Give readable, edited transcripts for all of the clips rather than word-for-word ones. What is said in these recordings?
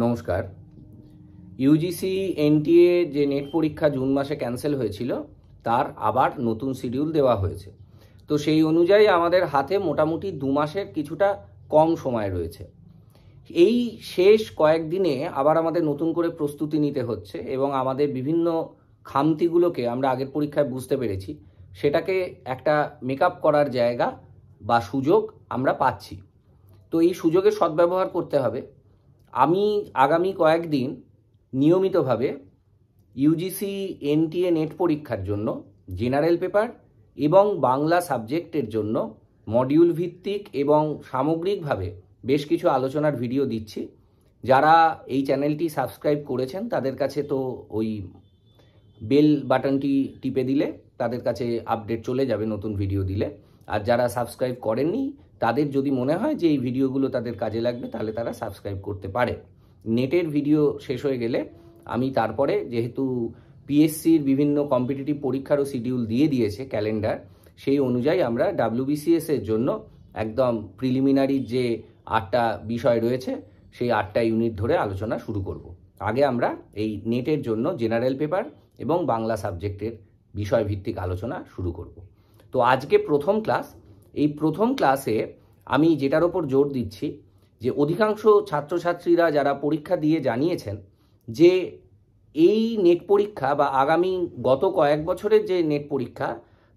নমস্কার। UGC NTA যে net পরীক্ষা জুন মাসে ক্যান্সেল হয়েছিল তার আবার নতুন শিডিউল দেওয়া হয়েছে। তো সেই অনুযায়ী আমাদের হাতে মোটামুটি 2 মাসের কিছুটা কম সময় রয়েছে। এই শেষ কয়েকদিনে আবার আমাদের নতুন করে প্রস্তুতি নিতে হচ্ছে এবং আমাদের বিভিন্ন খামতিগুলোকে আমরা আগের পরীক্ষায় বুঝতে পেরেছি, সেটাকে একটা মেকআপ করার জায়গা বা সুযোগ আমরা পাচ্ছি। তো এই সুযোগের সদ্ব্যবহার করতে হবে। আমি আগামী কয়েকদিন নিয়মিতভাবে ইউজিসি এনটিএ নেট পরীক্ষার জন্য জেনারেল পেপার এবং বাংলা সাবজেক্টের জন্য মডিউল ভিত্তিক এবং সামগ্রিকভাবে বেশ কিছু আলোচনার ভিডিও দিচ্ছি। যারা এই চ্যানেলটি সাবস্ক্রাইব করেছেন তাদের কাছে তো ওই বেল বাটনটি টিপে দিলে তাদের কাছে আপডেট চলে যাবে নতুন ভিডিও দিলে। আর যারা সাবস্ক্রাইব করেননি তাদের যদি মনে হয় যে এই ভিডিওগুলো তাদের কাজে লাগবে তাহলে তারা সাবস্ক্রাইব করতে পারে। নেটের ভিডিও শেষ হয়ে গেলে আমি তারপরে, যেহেতু পিএসসির বিভিন্ন কম্পিটিটিভ পরীক্ষারও শিডিউল দিয়ে দিয়েছে ক্যালেন্ডার, সেই অনুযায়ী আমরা ডাব্লিউবিসিএস এর জন্য একদম প্রিলিমিনারি যে 8টা বিষয় রয়েছে সেই 8টা ইউনিট ধরে আলোচনা শুরু করব। আগে আমরা এই নেটের জন্য জেনারেল পেপার এবং বাংলা সাবজেক্টের বিষয়ভিত্তিক আলোচনা শুরু করব। তো আজকে প্রথম ক্লাস। এই প্রথম ক্লাসে আমি যেটার ওপর জোর দিচ্ছি যে অধিকাংশ ছাত্রছাত্রীরা যারা পরীক্ষা দিয়ে জানিয়েছেন যে এই নেট পরীক্ষা বা আগামী গত কয়েক বছরের যে নেট পরীক্ষা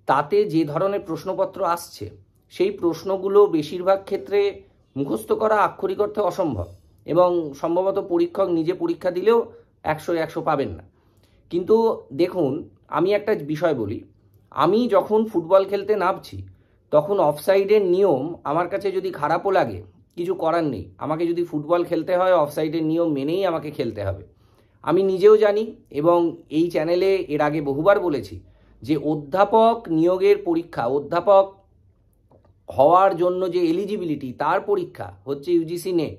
তাতে যে ধরনের প্রশ্নপত্র আসছে সেই প্রশ্নগুলো বেশিরভাগ ক্ষেত্রে মুখস্থ করা আক্ষরিক অর্থে অসম্ভব এবং সম্ভবত পরীক্ষক নিজে পরীক্ষা দিলেও 100 পাবেন না। কিন্তু দেখুন, আমি একটা বিষয় বলি, আমি যখন ফুটবল খেলতে নামছি তখন অফসাইডের নিয়ম আমার কাছে যদি খারাপও লাগে কিছু করার নেই। আমাকে যদি ফুটবল খেলতে হয় অফসাইডের নিয়ম মেনেই আমাকে খেলতে হবে। আমি নিজেও জানি এবং এই চ্যানেলে এর আগে বহুবার বলেছি যে অধ্যাপক নিয়োগের পরীক্ষা, অধ্যাপক হওয়ার জন্য যে এলিজিবিলিটি তার পরীক্ষা হচ্ছে ইউজিসি নেট।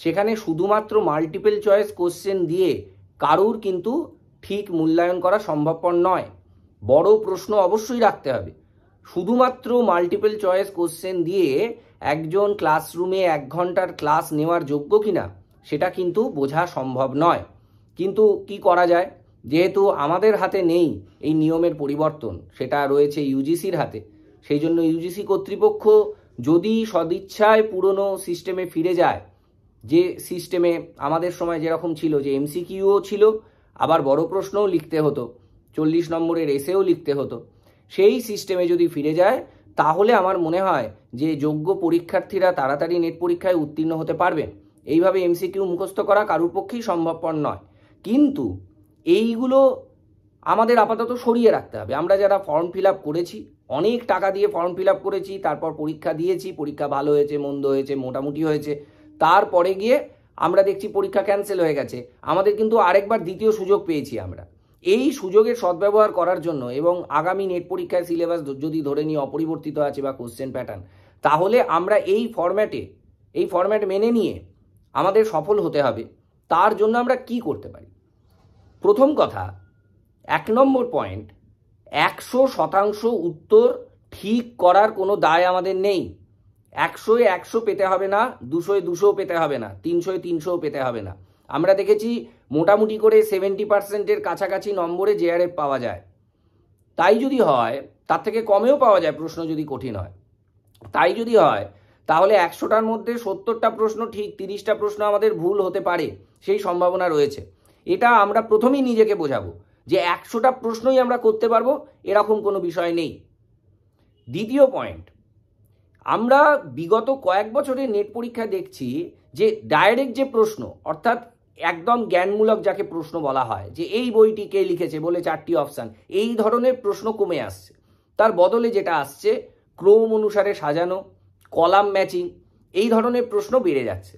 সেখানে শুধুমাত্র মাল্টিপল চয়েস কোশ্চেন দিয়ে কারুর কিন্তু ঠিক মূল্যায়ন করা সম্ভবপর নয়। বড় প্রশ্ন অবশ্যই রাখতে হবে। শুধুমাত্র মাল্টিপল চয়েস কোশ্চেন দিয়ে একজন ক্লাসরুমে 1 ঘন্টার ক্লাস নেওয়ার যোগ্য কিনা সেটা কিন্তু বোঝা সম্ভব নয়। কিন্তু কি করা যায়, যেহেতু আমাদের হাতে নেই এই নিয়মের পরিবর্তন, সেটা রয়েছে ইউজিসির হাতে। সেই জন্য ইউজিসি কর্তৃপক্ষ যদি সদিচ্ছায় পুরনো সিস্টেমে ফিরে যায়, যে সিস্টেমে আমাদের সময় যেরকম ছিল যে এমসিকিউও ছিল, আবার বড় প্রশ্নও লিখতে হতো, 40 নম্বরের এসেও লিখতে হতো, সেই সিস্টেমে যদি ফিরে যায় তাহলে আমার মনে হয় যে যোগ্য পরীক্ষার্থীরা তাড়াতাড়ি নেট পরীক্ষায় উত্তীর্ণ হতে পারবেন। এইভাবে এমসিকিউ মুখস্থ করা কারুর পক্ষেই সম্ভবপর নয়। কিন্তু এইগুলো আমাদের আপাতত সরিয়ে রাখতে হবে। আমরা যারা ফর্ম ফিল আপ করেছি, অনেক টাকা দিয়ে ফর্ম ফিল আপ করেছি, তারপর পরীক্ষা দিয়েছি, পরীক্ষা ভালো হয়েছে, মন্দ হয়েছে, মোটামুটি হয়েছে, তারপরে গিয়ে আমরা দেখছি পরীক্ষা ক্যান্সেল হয়ে গেছে, আমাদের কিন্তু আরেকবার দ্বিতীয় সুযোগ পেয়েছি আমরা। এই সুযোগের সদ্ব্যবহার করার জন্য এবং আগামী নেট পরীক্ষার সিলেবাস যদি ধরে নিয়ে অপরিবর্তিত আছে বা কোশ্চেন প্যাটার্ন, তাহলে আমরা এই ফরম্যাট মেনে নিয়ে আমাদের সফল হতে হবে। তার জন্য আমরা কি করতে পারি? প্রথম কথা, 1 নম্বর পয়েন্ট, 100% উত্তর ঠিক করার কোনো দায় আমাদের নেই। 100-এ 100 পেতে হবে না, 200-এ 200 পেতে হবে না, 300-এ 300 পেতে হবে না। আমরা দেখেছি মোটামুটি করে 70%-এর কাছাকাছি নম্বরে জেআরএফ পাওয়া যায়। তাই যদি হয়, তার থেকে কমেও পাওয়া যায় প্রশ্ন যদি কঠিন হয়। তাই যদি হয় তাহলে 100টার মধ্যে 70টা প্রশ্ন ঠিক, 30টা প্রশ্ন আমাদের ভুল হতে পারে, সেই সম্ভাবনা রয়েছে। এটা আমরা প্রথমেই নিজেকে বোঝাবো যে 100টা প্রশ্নই আমরা করতে পারবো, এরকম কোনো বিষয় নেই। দ্বিতীয় পয়েন্ট, আমরা বিগত কয়েক বছরের নেট পরীক্ষা দেখছি যে ডাইরেক্ট যে প্রশ্ন, অর্থাৎ একদম জ্ঞানমূলক যাকে প্রশ্ন বলা হয়, যে এই বইটি কে লিখেছে বলে 4টি অপশান, এই ধরনের প্রশ্ন কমে আসছে। তার বদলে যেটা আসছে ক্রম অনুসারে সাজানো, কলাম ম্যাচিং, এই ধরনের প্রশ্ন বেড়ে যাচ্ছে।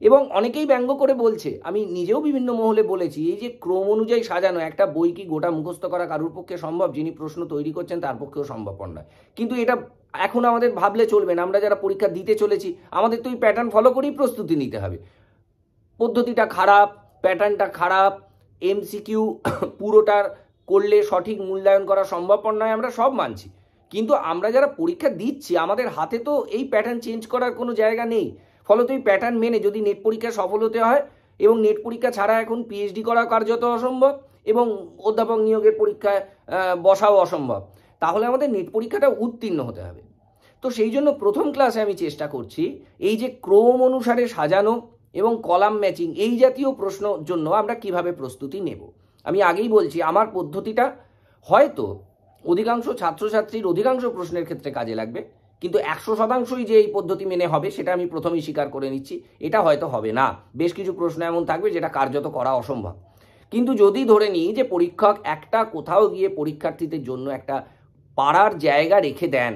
এবং অনেকেই ব্যঙ্গ করে বলছে, আমি নিজেও বিভিন্ন মহলে বলেছি, এই যে ক্রম অনুযায়ী সাজানো, একটা বই কি গোটা মুখস্থ করা কারুর পক্ষে সম্ভব? যিনি প্রশ্ন তৈরি করছেন তার পক্ষেও সম্ভবপর নয়। কিন্তু এটা এখন আমাদের ভাবলে চলবে না। আমরা যারা পরীক্ষা দিতে চলেছি আমাদের তো এই প্যাটার্ন ফলো করেই প্রস্তুতি নিতে হবে। পদ্ধতিটা খারাপ, প্যাটার্নটা খারাপ, এমসিকিউ পুরোটার করলে সঠিক মূল্যায়ন করা সম্ভবপর নয়, আমরা সব মানছি। কিন্তু আমরা যারা পরীক্ষা দিচ্ছি আমাদের হাতে তো এই প্যাটার্ন চেঞ্জ করার কোনো জায়গা নেই। ফলত এই প্যাটার্ন মেনে যদি নেট পরীক্ষায় সফল হতে হয় এবং নেট পরীক্ষা ছাড়া এখন পিএইচডি করা কার্যত অসম্ভব এবং অধ্যাপক নিয়োগের পরীক্ষায় বসাও অসম্ভব। তাহলে আমাদের নেট পরীক্ষাটা উত্তীর্ণ হতে হবে। তো সেই জন্য প্রথম ক্লাসে আমি চেষ্টা করছি এই যে ক্রম অনুসারে সাজানো এবং কলাম ম্যাচিং এই জাতীয় প্রশ্নের জন্য আমরা কিভাবে প্রস্তুতি নেব। আমি আগেই বলছি আমার পদ্ধতিটা হয়তো অধিকাংশ ছাত্রছাত্রীর অধিকাংশ প্রশ্নের ক্ষেত্রে কাজে লাগবে, কিন্তু 100%ই যে এই পদ্ধতি মেনে হবে সেটা আমি প্রথমেই স্বীকার করে নিচ্ছি, এটা হয়তো হবে না। বেশ কিছু প্রশ্ন এমন থাকবে যেটা কার্যত করা অসম্ভব। কিন্তু যদি ধরে নিই যে পরীক্ষক একটা কোথাও গিয়ে পরীক্ষার্থীদের জন্য একটা পাড়ার জায়গা রেখে দেন,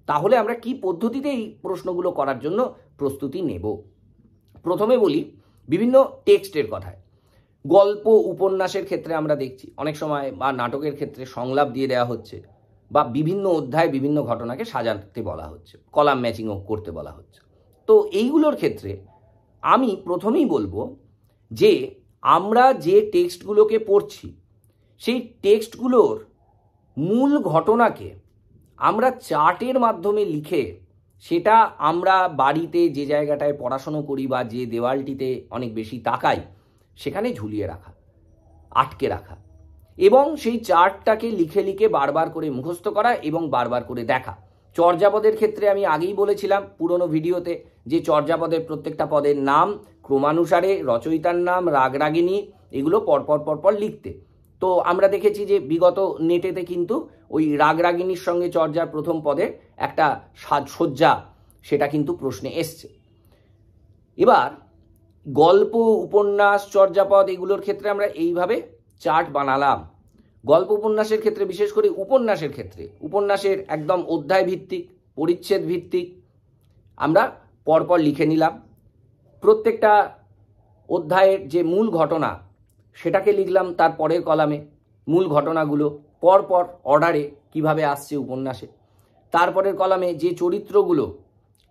তাহলে আমরা কি পদ্ধতিতে এই প্রশ্নগুলো করার জন্য প্রস্তুতি নেব। প্রথমে বলি বিভিন্ন টেক্সটের কথায়। গল্প উপন্যাসের ক্ষেত্রে আমরা দেখছি অনেক সময়, বা নাটকের ক্ষেত্রে সংলাপ দিয়ে দেওয়া হচ্ছে, বা বিভিন্ন অধ্যায় বিভিন্ন ঘটনাকে সাজাতে বলা হচ্ছে, কলাম ম্যাচিংও করতে বলা হচ্ছে। তো এইগুলোর ক্ষেত্রে আমি প্রথমেই বলবো যে আমরা যে টেক্সটগুলোকে পড়ছি সেই টেক্সটগুলোর মূল ঘটনাকে আমরা চার্টের মাধ্যমে লিখে সেটা আমরা বাড়িতে যে জায়গাটায় পড়াশুনো করি বা যে দেওয়ালটিতে অনেক বেশি তাকাই সেখানে ঝুলিয়ে রাখা, আটকে রাখা, এবং সেই চার্টটাকে লিখে লিখে বারবার করে মুখস্থ করা এবং বারবার করে দেখা। চর্যাপদের ক্ষেত্রে আমি আগেই বলেছিলাম পুরনো ভিডিওতে যে চর্যাপদের প্রত্যেকটা পদের নাম ক্রমানুসারে, রচয়িতার নাম, রাগরাগিনী, এগুলো পরপর পরপর লিখতে। তো আমরা দেখেছি যে বিগত নেটেতে কিন্তু ওই রাগরাগিনীর সঙ্গে চর্যার প্রথম পদের একটা সাজসজ্জা সেটা কিন্তু প্রশ্নে এসছে। এবার গল্প উপন্যাস চর্যাপদ এগুলোর ক্ষেত্রে আমরা এইভাবে চার্ট বানালাম। গল্প উপন্যাসের ক্ষেত্রে, বিশেষ করে উপন্যাসের ক্ষেত্রে, উপন্যাসের একদম অধ্যায় ভিত্তিক, পরিচ্ছেদ ভিত্তিক আমরা পরপর লিখে নিলাম। প্রত্যেকটা অধ্যায়ের যে মূল ঘটনা সেটাকে লিখলাম তার পরের কলামে, মূল ঘটনাগুলো পরপর অর্ডারে কিভাবে আসছে উপন্যাসে। তারপরের কলামে যে চরিত্রগুলো,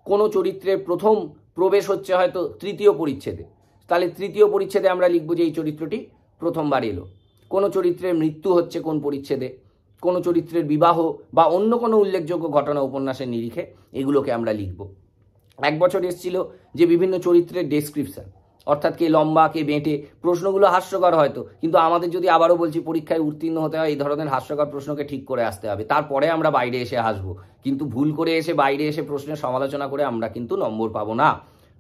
কোনো চরিত্রের প্রথম প্রবেশ হচ্ছে হয়তো তৃতীয় পরিচ্ছেদে, তাহলে তৃতীয় পরিচ্ছেদে আমরা লিখব যে এই চরিত্রটি প্রথমবার এলো। কোনো চরিত্রের মৃত্যু হচ্ছে কোন পরিচ্ছেদে, কোনো চরিত্রের বিবাহ বা অন্য কোনো উল্লেখযোগ্য ঘটনা উপন্যাসের নিরিখে, এগুলোকে আমরা লিখব। এক বছর এসেছিল যে বিভিন্ন চরিত্রের ডেসক্রিপশন, অর্থাৎ কে লম্বা কে বেঁটে, প্রশ্নগুলো হাস্যকর হয়তো, কিন্তু আমাদের যদি আবারও বলছি পরীক্ষায় উত্তীর্ণ হতে হয় এই ধরনের হাস্যকর প্রশ্নকে ঠিক করে আসতে হবে, তারপরে আমরা বাইরে এসে হাসবো। কিন্তু ভুল করে এসে বাইরে এসে প্রশ্নের সমালোচনা করে আমরা কিন্তু নম্বর পাবো না।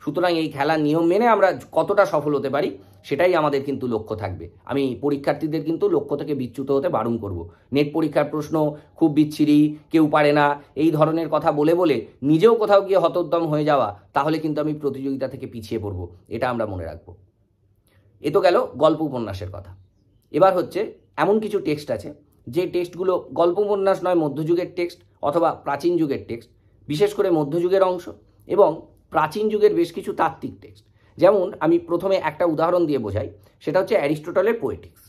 সুতরাং এই খেলার নিয়ম মেনে আমরা কতটা সফল হতে পারি সেটাই আমাদের কিন্তু লক্ষ্য থাকবে। আমি পরীক্ষার্থীদের কিন্তু লক্ষ্য থেকে বিচ্যুত হতে বারণ করব। নেট পরীক্ষার প্রশ্ন খুব বিচ্ছিরি, কেউ পারে না, এই ধরনের কথা বলে বলে নিজেও কোথাও গিয়ে হতোদ্যম হয়ে যাওয়া, তাহলে কিন্তু আমি প্রতিযোগিতা থেকে পিছিয়ে পড়ব, এটা আমরা মনে রাখবো। এ তো গেল গল্প উপন্যাসের কথা। এবার হচ্ছে এমন কিছু টেক্সট আছে যে টেক্সটগুলো গল্প উপন্যাস নয়, মধ্যযুগের টেক্সট অথবা প্রাচীন যুগের টেক্সট, বিশেষ করে মধ্যযুগের অংশ এবং প্রাচীন যুগের বেশ কিছু তাত্ত্বিক টেক্সট। যেমন আমি প্রথমে একটা উদাহরণ দিয়ে বোঝাই, সেটা হচ্ছে অ্যারিস্টটলের পোয়েটিক্স।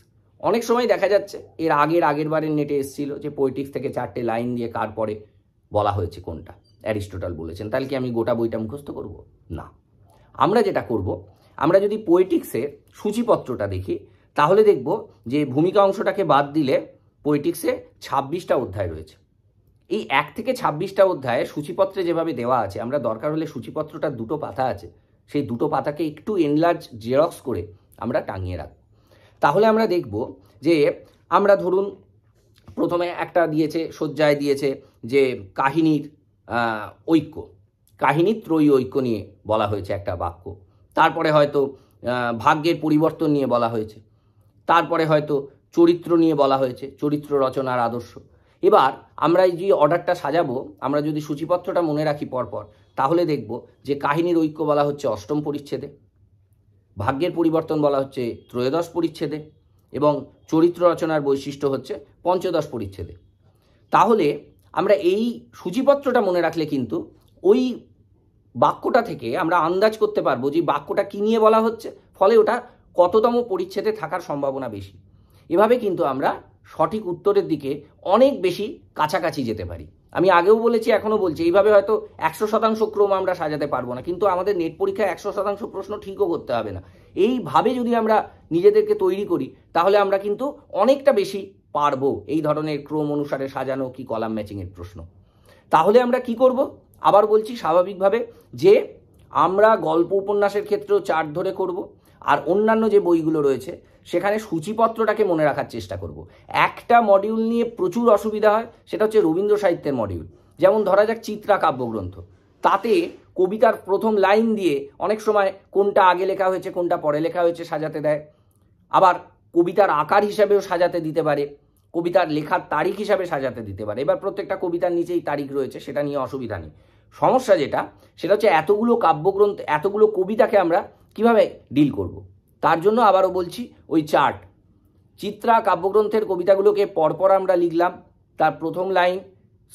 অনেক সময় দেখা যাচ্ছে এর আগের বারের নেটে এসেছিল যে পোয়েটিক্স থেকে 4টে লাইন দিয়ে কার পরে বলা হয়েছে কোনটা অ্যারিস্টটল বলেছেন, তাহলে কি আমি গোটা বইটা মুখস্থ করব? না। আমরা যেটা করব, আমরা যদি পোয়েটিক্সের সূচিপত্রটা দেখি তাহলে দেখব যে ভূমিকা অংশটাকে বাদ দিলে পোয়েটিক্সে 26টা অধ্যায় রয়েছে। এই 1 থেকে 26টা অধ্যায়ে সূচিপত্রে যেভাবে দেওয়া আছে, আমরা দরকার হলে সূচিপত্রটার 2টো পাতা আছে, সেই 2টো পাতাকে একটু এনলার্জ জেরক্স করে আমরা টাঙিয়ে রাখব। তাহলে আমরা দেখব যে আমরা ধরুন প্রথমে একটা দিয়েছে, সজ্জায় দিয়েছে যে কাহিনীর ঐক্য, কাহিনীর ত্রয়ী ঐক্য নিয়ে বলা হয়েছে একটা বাক্য। তারপরে হয়তো ভাগ্যের পরিবর্তন নিয়ে বলা হয়েছে, তারপরে হয়তো চরিত্র নিয়ে বলা হয়েছে, চরিত্র রচনার আদর্শ। এবার আমরা এই যে অর্ডারটা সাজাবো, আমরা যদি সূচিপত্রটা মনে রাখি পরপর, তাহলে দেখব যে কাহিনীর ঐক্য বলা হচ্ছে 8ম পরিচ্ছেদে, ভাগ্যের পরিবর্তন বলা হচ্ছে 13শ পরিচ্ছেদে এবং চরিত্র রচনার বৈশিষ্ট্য হচ্ছে 15শ পরিচ্ছেদে। তাহলে আমরা এই সূচিপত্রটা মনে রাখলে কিন্তু ওই বাক্যটা থেকে আমরা আন্দাজ করতে পারবো যে বাক্যটা কী নিয়ে বলা হচ্ছে, ফলে ওটা কততম পরিচ্ছেদে থাকার সম্ভাবনা বেশি। এভাবে কিন্তু আমরা সঠিক উত্তরের দিকে অনেক বেশি কাছাকাছি যেতে পারি। আমি আগেও বলেছি, এখনও বলছি, এইভাবে হয়তো 100% ক্রম আমরা সাজাতে পারবো না, কিন্তু আমাদের নেট পরীক্ষায় 100% প্রশ্ন ঠিকও করতে হবে না। এইভাবে যদি আমরা নিজেদেরকে তৈরি করি তাহলে আমরা কিন্তু অনেকটা বেশি পারবো এই ধরনের ক্রম অনুসারে সাজানো কি কলাম ম্যাচিংয়ের প্রশ্ন। তাহলে আমরা কি করব? আবার বলছি, স্বাভাবিকভাবে যে আমরা গল্প উপন্যাসের ক্ষেত্রেও চার্ট ধরে করব, আর অন্যান্য যে বইগুলো রয়েছে সেখানে সূচিপত্রটাকে মনে রাখার চেষ্টা করব। একটা মডিউল নিয়ে প্রচুর অসুবিধা হয়, সেটা হচ্ছে রবীন্দ্র সাহিত্যের মডিউল। যেমন ধরা যাক চিত্রা কাব্যগ্রন্থ, তাতে কবিতার প্রথম লাইন দিয়ে অনেক সময় কোনটা আগে লেখা হয়েছে কোনটা পরে লেখা হয়েছে সাজাতে দেয়, আবার কবিতার আকার হিসাবেও সাজাতে দিতে পারে, কবিতার লেখার তারিখ হিসাবে সাজাতে দিতে পারে। এবার প্রত্যেকটা কবিতার নিচেই তারিখ রয়েছে, সেটা নিয়ে অসুবিধা নেই। সমস্যা সেটা হচ্ছে এতগুলো কাব্যগ্রন্থ, এতগুলো কবিতাকে আমরা কিভাবে ডিল করব। তার জন্য আবারও বলছি, ওই চার্ট, চিত্রা কাব্যগ্রন্থের কবিতাগুলোকে পরপর আমরা লিখলাম, তার প্রথম লাইন,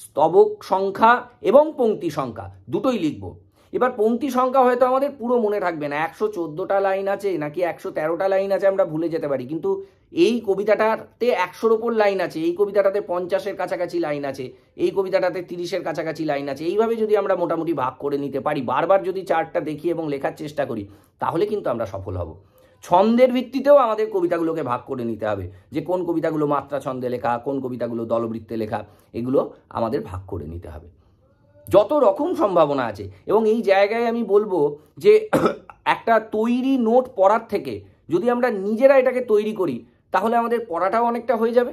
স্তবক সংখ্যা এবং পংক্তি সংখ্যা দুটোই লিখব। এবার পংক্তি সংখ্যা হয়তো আমাদের পুরো মনে থাকবে না, 114টা লাইন আছে নাকি 113টা লাইন আছে আমরা ভুলে যেতে পারি, কিন্তু এই কবিতাটাতে 100-র ওপর লাইন আছে, এই কবিতাটাতে 50-এর কাছাকাছি লাইন আছে, এই কবিতাটাতে 30-এর কাছাকাছি লাইন আছে। এইভাবে যদি আমরা মোটামুটি ভাগ করে নিতে পারি, বারবার যদি চার্টটা দেখি এবং লেখার চেষ্টা করি, তাহলে কিন্তু আমরা সফল হব। ছন্দের ভিত্তিতেও আমাদের কবিতাগুলোকে ভাগ করে নিতে হবে, যে কোন কবিতাগুলো মাত্রা ছন্দে লেখা, কোন কবিতাগুলো দলবৃত্তে লেখা, এগুলো আমাদের ভাগ করে নিতে হবে। যত রকম সম্ভাবনা আছে। এবং এই জায়গায় আমি বলবো যে একটা তৈরি নোট পড়ার থেকে যদি আমরা নিজেরা এটাকে তৈরি করি, তাহলে আমাদের পড়াটাও অনেকটা হয়ে যাবে।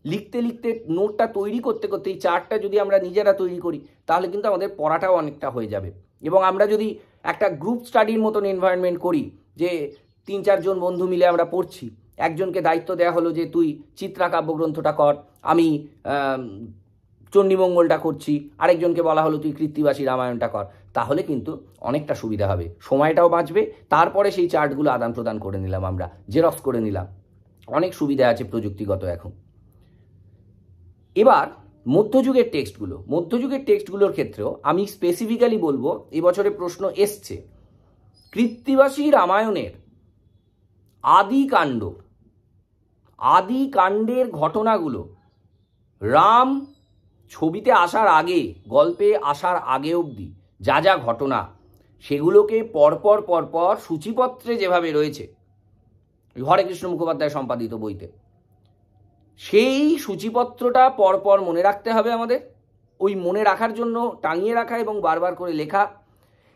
লিখতে লিখতে নোটটা তৈরি করতে করতে এই চার্টটা যদি আমরা নিজেরা তৈরি করি, তাহলে কিন্তু আমাদের পড়াটাও অনেকটা হয়ে যাবে। এবং আমরা যদি একটা গ্রুপ স্টাডির মতন এনভায়রনমেন্ট করি, যে 3-4 জন বন্ধু মিলে আমরা পড়ছি, একজনকে দায়িত্ব দেওয়া হলো যে তুই চিত্রা কাব্যগ্রন্থটা কর, আমি চণ্ডীমঙ্গলটা করছি, আরেকজনকে বলা হলো তুই কৃত্তিবাসী রামায়ণটা কর, তাহলে কিন্তু অনেকটা সুবিধা হবে, সময়টাও বাঁচবে। তারপরে সেই চার্টগুলো আদান প্রদান করে নিলাম, আমরা জেরক্স করে নিলাম, অনেক সুবিধা আছে প্রযুক্তিগত এখন। এবার মধ্যযুগের টেক্সটগুলোর ক্ষেত্রেও আমি স্পেসিফিক্যালি বলবো, এবছরে প্রশ্ন এসছে কৃত্তিবাসী রামায়ণের আদি কাণ্ডের ঘটনাগুলো রাম ছবিতে আসার আগে, গল্পে আসার আগে অবধি যা যা ঘটনা, সেগুলোকে পরপর সূচিপত্রে যেভাবে রয়েছে হরেকৃষ্ণ মুখোপাধ্যায় সম্পাদিত বইতে, সেই সূচিপত্রটা পরপর মনে রাখতে হবে আমাদের। ওই মনে রাখার জন্য টাঙিয়ে রাখা এবং বারবার করে লেখা,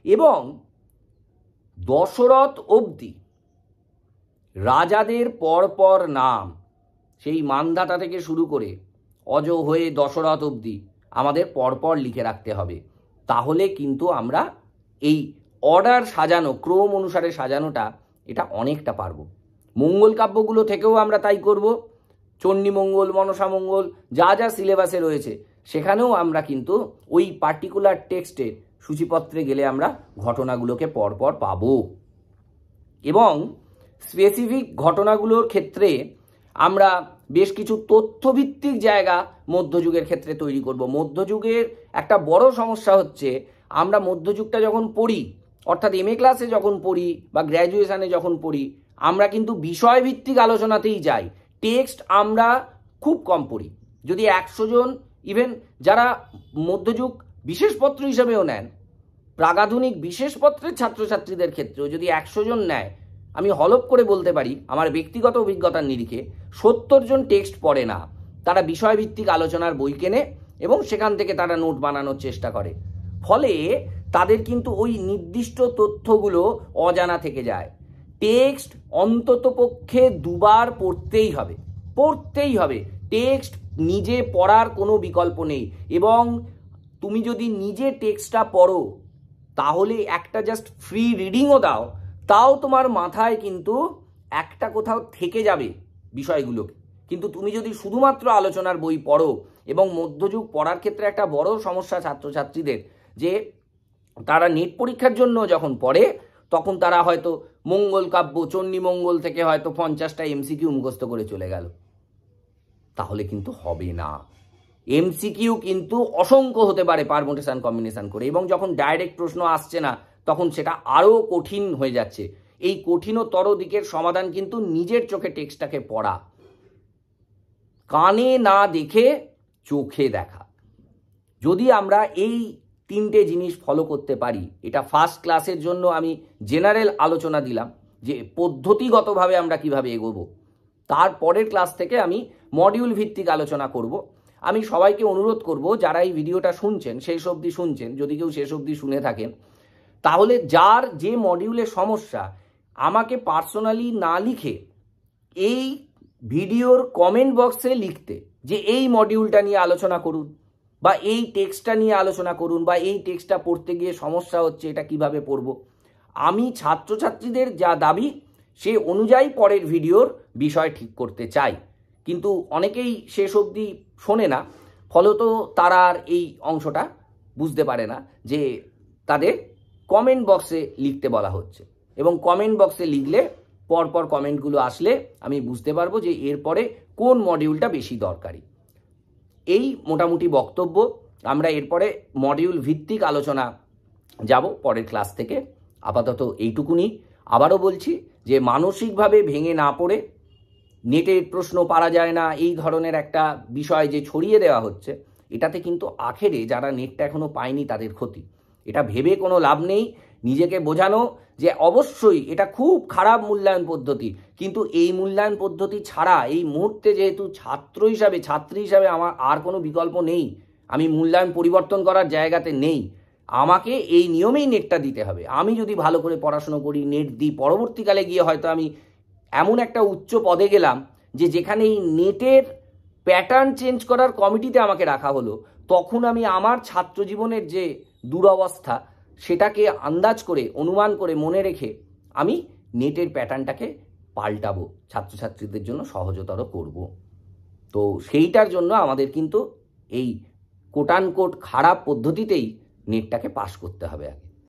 এবং দশরথ অবধি রাজাদের পরপর নাম, সেই মান্ধাতা থেকে শুরু করে অজ হয়ে দশরথ অবধি আমাদের পরপর লিখে রাখতে হবে। তাহলে কিন্তু আমরা এই অর্ডার সাজানো, ক্রম অনুসারে সাজানোটা, এটা অনেকটা পারবো। মঙ্গল কাব্যগুলো থেকেও আমরা তাই করব। চণ্ডীমঙ্গল, মনসামঙ্গল, যা যা সিলেবাসে রয়েছে সেখানেও আমরা কিন্তু ওই পার্টিকুলার টেক্সটের সূচিপত্রে গেলে আমরা ঘটনাগুলোকে পরপর পাবো। এবং স্পেসিফিক ঘটনাগুলোর ক্ষেত্রে আমরা বেশ কিছু তথ্যভিত্তিক জায়গা মধ্যযুগের ক্ষেত্রে তৈরি করব। মধ্যযুগের একটা বড় সমস্যা হচ্ছে, আমরা মধ্যযুগটা যখন পড়ি, অর্থাৎ MA ক্লাসে যখন পড়ি বা গ্র্যাজুয়েশনে যখন পড়ি, আমরা কিন্তু বিষয়ভিত্তিক আলোচনাতেই যাই, টেক্সট আমরা খুব কম পড়ি। যদি 100 জন, ইভেন যারা মধ্যযুগ বিশেষপত্র হিসেবেও নেন, প্রাগাধুনিক বিশেষপত্রের ছাত্রছাত্রীদের ক্ষেত্রেও যদি 100 জন নেয়, আমি হলপ করে বলতে পারি আমার ব্যক্তিগত অভিজ্ঞতার নিরিখে 70 জন টেক্সট পড়ে না। তারা বিষয়ভিত্তিক আলোচনার বই কেনে এবং সেখান থেকে তারা নোট বানানোর চেষ্টা করে। ফলে তাদের কিন্তু ওই নির্দিষ্ট তথ্যগুলো অজানা থেকে যায়। টেক্সট অন্তত পক্ষে 2 বার পড়তেই হবে। টেক্সট নিজে পড়ার কোনো বিকল্প নেই। এবং তুমি যদি নিজে টেক্সটটা পড়ো, তাহলে একটা জাস্ট ফ্রি রিডিংও দাও, তাও তোমার মাথায় কিন্তু একটা কোথাও থেকে যাবে বিষয়গুলোকে। কিন্তু তুমি যদি শুধুমাত্র আলোচনার বই পড়ো, এবং মধ্যযুগ পড়ার ক্ষেত্রে একটা বড় সমস্যা ছাত্রছাত্রীদের, যে তারা নেট পরীক্ষার জন্য যখন পড়ে, তখন তারা হয়তো মঙ্গল কাব্য, চণ্ডীমঙ্গল থেকে হয়তো 50টা MCQ মুখস্থ করে চলে গেল। তাহলে কিন্তু হবে না। MCQ কিন্তু অসংখ্য হতে পারে পারমুটেশন কম্বিনেশন করে, এবং যখন ডাইরেক্ট প্রশ্ন আসছে না, তখন সেটা আরও কঠিন হয়ে যাচ্ছে। এই কঠিনতর দিকের সমাধান কিন্তু নিজের চোখে টেক্সটটাকে পড়া, কানে না দেখে চোখে দেখা। যদি আমরা এই 3টে জিনিস ফলো করতে পারি, এটা ফার্স্ট ক্লাসের জন্য আমি জেনারেল আলোচনা দিলাম যে পদ্ধতিগতভাবে আমরা কিভাবে এগোবো। তারপরের ক্লাস থেকে আমি মডিউল ভিত্তিক আলোচনা করব। আমি সবাইকে অনুরোধ করব, যারা এই ভিডিওটা শুনছেন, শেষ অবধি শুনছেন, যদি কেউ শেষ অবধি শুনে থাকেন, তাহলে যার যে মডিউলের সমস্যা, আমাকে পার্সোনালি না লিখে এই ভিডিওর কমেন্ট বক্সে লিখতে যে এই মডিউলটা নিয়ে আলোচনা করুন, বা এই টেক্সটটা নিয়ে আলোচনা করুন, বা এই টেক্সটটা পড়তে গিয়ে সমস্যা হচ্ছে, এটা কিভাবে পড়ব। আমি ছাত্রছাত্রীদের যা দাবি সে অনুযায়ী পরের ভিডিওর বিষয় ঠিক করতে চাই, কিন্তু অনেকেই শেষ অবধি শোনে না, ফলত তারা আর এই অংশটা বুঝতে পারে না যে তাদের কমেন্ট বক্সে লিখতে বলা হচ্ছে, এবং কমেন্ট বক্সে লিখলে পরপর কমেন্টগুলো আসলে আমি বুঝতে পারবো যে এরপরে কোন মডিউলটা বেশি দরকারি। এই মোটামুটি বক্তব্য। আমরা এরপরে মডিউল ভিত্তিক আলোচনা যাব পরের ক্লাস থেকে। আপাতত এইটুকুনি। আবারও বলছি যে মানসিকভাবে ভেঙে না পড়ে, নেটের প্রশ্ন পারা যায় না এই ধরনের একটা বিষয় যে ছড়িয়ে দেওয়া হচ্ছে, এটাতে কিন্তু আখেরে যারা নেটটা এখনো পায়নি তাদের ক্ষতি। এটা ভেবে কোনো লাভ নেই। নিজেকে বোঝানো যে অবশ্যই এটা খুব খারাপ মূল্যায়ন পদ্ধতি, কিন্তু এই মূল্যায়ন পদ্ধতি ছাড়া এই মুহূর্তে যেহেতু ছাত্রী হিসাবে আমার আর কোনো বিকল্প নেই, আমি মূল্যায়ন পরিবর্তন করার জায়গাতে নেই, আমাকে এই নিয়মেই নেটটা দিতে হবে। আমি যদি ভালো করে পড়াশুনো করি, নেট দিই, পরবর্তীকালে গিয়ে হয়তো আমি এমন একটা উচ্চ পদে গেলাম যে যেখানে এই নেটের প্যাটার্ন চেঞ্জ করার কমিটিতে আমাকে রাখা হলো, তখন আমি আমার ছাত্র জীবনের যে দুরবস্থা সেটাকে আন্দাজ করে, অনুমান করে, মনে রেখে আমি নেটের প্যাটার্নটাকে পাল্টাবো, ছাত্রছাত্রীদের জন্য সহজতর করব। তো সেইটার জন্য আমাদের কিন্তু এই কোট আনকোট খারাপ পদ্ধতিতেই নেটটাকে পাস করতে হবে আগে।